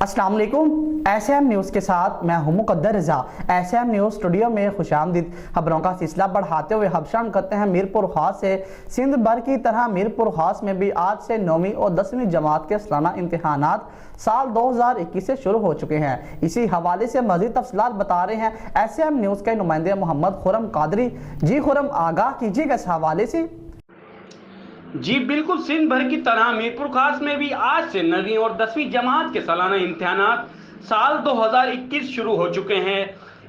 अस्सलाम वालेकुम। SM news के साथ मैं हूं मुकद्दर रज़ा। एसएम न्यूज़ स्टूडियो में खुशामदीद। खबरों का सिलसिला बढ़ाते हुए हबशान करते हैं मीरपुर खास से। सिंध भर की तरह मीरपुर खास में भी आज से 9वीं और 10वीं जमात के सालाना इम्तिहानात साल 2021 से शुरू हो चुके हैं। इसी हवाले से मज़ीद तफसीलात बता रहे हैं एसएम न्यूज़ के नुमाइंदे मोहम्मद खुर्रम कादरी। जी खुर्रम, आगाह कीजिएगा इस हवाले से। जी बिल्कुल, सिंध भर की तरह मीरपुर खास में भी आज से 9वीं और 10वीं जमात के सालाना इम्तिहानात साल 2021 शुरू हो चुके हैं।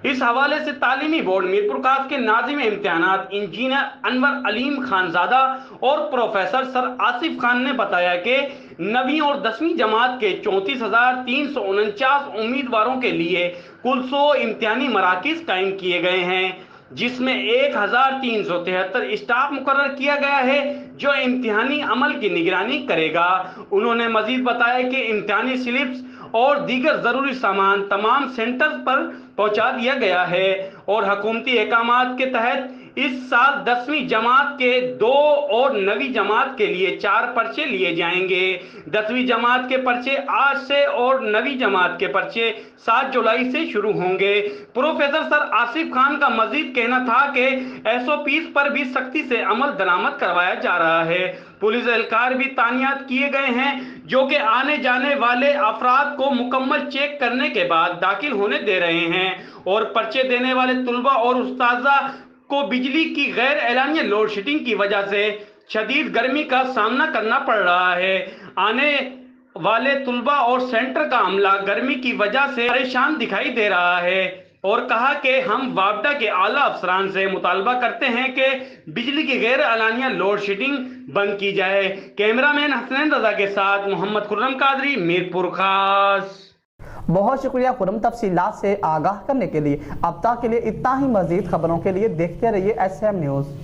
इस हवाले से तालीमी बोर्ड मीरपुर खास के नाज़िम इम्तिहानात इंजीनियर अनवर अलीम खानजादा और प्रोफेसर सर आसिफ खान ने बताया कि 9वीं और 10वीं जमात के 34,349 उम्मीदवारों के लिए कुल 100 इम्तिहानी मराकिज़ कायम किए गए हैं, जिसमें 1,373 स्टाफ मुकर्रर किया गया है जो इम्तिहानी अमल की निगरानी करेगा। उन्होंने मजीद बताया कि इम्तिहानी स्लिप्स और दीगर ज़रूरी सामान तमाम सेंटर्स पर पहुंचा दिया गया है और हुकूमती अहकामात के तहत इस साल 10वीं जमात के 2 और 9वीं जमात के लिए 4 पर्चे लिए जाएंगे। 10वीं जमात के पर्चे आज से और 9वीं जमात के पर्चे 7 जुलाई से शुरू होंगे। प्रोफेसर सर आसिफ खान का मजीद कहना था कि SOPs पर भी सख्ती से अमल दरामद करवाया जा रहा है। पुलिस एहलकार भी तानियात किए गए हैं जो कि आने जाने वाले अफराद को मुकम्मल चेक करने के बाद दाखिल होने दे रहे हैं और पर्चे देने वाले तुलबा और उस्ताजा को बिजली की गैर एलानिया लोड शेडिंग की वजह से शदीद गर्मी का सामना करना पड़ रहा है। आने वाले तुलबा और सेंटर का अमला गर्मी की वजह से परेशान दिखाई दे रहा है और कहा कि हम वापडा के आला अफसरान से मुतालबा करते हैं कि बिजली की गैर एलानिया लोड शेडिंग बंद की जाए। कैमरामैन हसनैन रजा के साथ मोहम्मद खुर्रम कादरी, मीरपुर खास। बहुत शुक्रिया खुर्रम तफसीलात से आगाह करने के लिए। अब तक के लिए इतना ही। मजीद खबरों के लिए देखते रहिए एसएम न्यूज़।